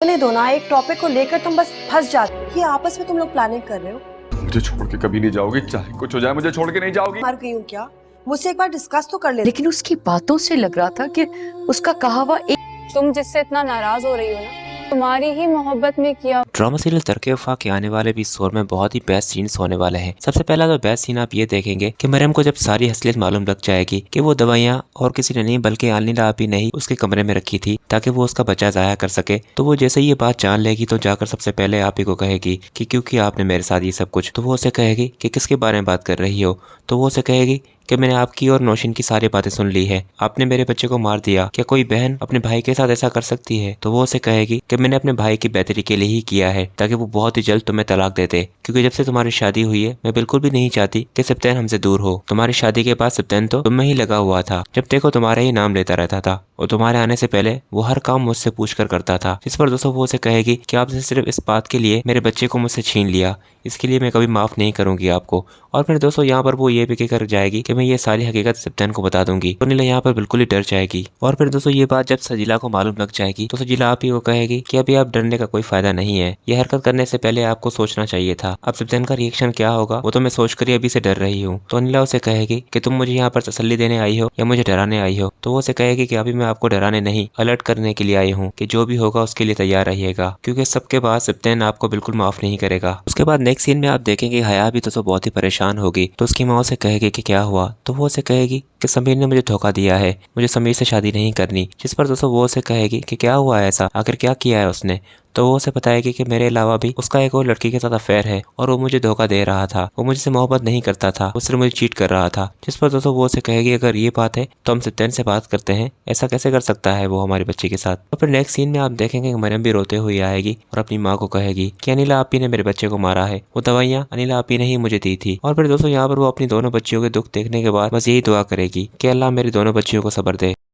बोलने दो ना, एक टॉपिक को लेकर तुम बस फंस जाते। ये आपस में तुम लोग प्लानिंग कर रहे हो। मुझे छोड़ के कभी नहीं जाओगी, चाहे कुछ हो जाए मुझे छोड़ के नहीं जाओगी। मर गई हूँ क्या? मुझसे एक बार डिस्कस तो कर ले। लेकिन उसकी बातों से लग रहा था कि उसका कहा हुआ तुम जिससे इतना नाराज हो रही हो ना, तुम्हारी ही मोहब्बत में किया। ड्रामा सीरियल तरके वफा के आने वाले भी एपिसोड में बहुत ही बेस्ट सीन्स होने वाले हैं। सबसे पहला तो बेस्ट सीन आप ये देखेंगे कि मरियम को जब सारी असलियत मालूम लग जाएगी कि वो दवाइयाँ और किसी ने नहीं बल्कि अनिला आपी ने ही उसके कमरे में रखी थी ताकि वो उसका बच्चा जाया कर सके। तो वो जैसे ही ये बात जान लेगी तो जाकर सबसे पहले आप ही को कहेगी कि क्योंकि आपने मेरे साथ ये सब कुछ। तो वो उसे कहेगी कि किसके बारे में बात कर रही हो। तो वो उसे कहेगी कि मैंने आपकी और नौशीन की सारी बातें सुन ली है, आपने मेरे बच्चे को मार दिया, क्या कोई बहन अपने भाई के साथ ऐसा कर सकती है। तो वो उसे कहेगी कि मैंने अपने भाई की बेहतरी के लिए ही किया है ताकि वो बहुत ही जल्द तुम्हें तलाक दे दे, क्योंकि जब से तुम्हारी शादी हुई है मैं बिल्कुल भी नहीं चाहती कि सिप्तैन हमसे दूर हो। तुम्हारी शादी के बाद सिप्तैन तो तुम में ही लगा हुआ था, जब देखो तुम्हारा ही नाम लेता रहता था और तुम्हारे आने से पहले वो हर काम मुझसे पूछ कर करता था। जिस पर दोस्तों वो उसे कहेगी कि आपने सिर्फ इस बात के लिए मेरे बच्चे को मुझसे छीन लिया, इसके लिए मैं कभी माफ नहीं करूंगी आपको। और फिर दोस्तों यहाँ पर वो ये भी कहकर जाएगी कि मैं ये सारी हकीकत सिप्तैन को बता दूंगी। तो नीला यहाँ पर बिल्कुल ही डर जाएगी। और फिर दोस्तों ये बात जब सजीला को मालूम लग जाएगी तो सजीला आप ही को कहेगी कि अभी आप डरने का कोई फायदा नहीं है, ये हरकत करने से पहले आपको सोचना चाहिए था। अब सिप्तैन का रिएक्शन क्या होगा वो तो मैं सोच कर ही अभी से डर रही हूँ। तो अनिला उसे कहेगी कि तुम मुझे यहाँ पर तसल्ली देने आई हो या मुझे डराने आई हो। तो वो उसे कहेगी कि अभी मैं आपको डराने नहीं अलर्ट करने के लिए आई हूँ कि जो भी होगा उसके लिए तैयार रहिएगा, क्योंकि सबके बाद सिप्तैन आपको बिल्कुल माफ नहीं करेगा। उसके बाद नेक्स्ट सीन में आप देखेंगे हया भी तो बहुत ही परेशान होगी। तो उसकी माँ उसे कहेगी कि क्या हुआ। तो वो उसे कहेगी कि समीर ने मुझे धोखा दिया है, मुझे समीर से शादी नहीं करनी। जिस पर दोस्तों वो उसे कहेगी कि क्या हुआ ऐसा, आखिर क्या किया है उसने। तो वो उसे बताएगी कि मेरे अलावा भी उसका एक और लड़की के साथ अफेयर है और वो मुझे धोखा दे रहा था, वो मुझसे मोहब्बत नहीं करता था, वो सिर्फ मुझे चीट कर रहा था। जिस पर दोस्तों वो उसे कहेगी अगर ये बात है तो हम सिप्तैन से बात करते हैं, ऐसा कैसे कर सकता है वो हमारे बच्चे के साथ। तो फिर नेक्स्ट सीन में आप देखेंगे मरियम भी रोते हुए आएगी और अपनी माँ को कहेगी कि अनिला आपी ने मेरे बच्चे को मारा है, वो दवाइयाँ अनिला आपी ने ही मुझे दी थी। और फिर दोस्तों यहाँ पर वो अपनी दोनों बच्चियों के दुख देखने के बाद बस यही दुआ करेगी कि अल्लाह मेरी दोनों बच्चियों को सब्र दे।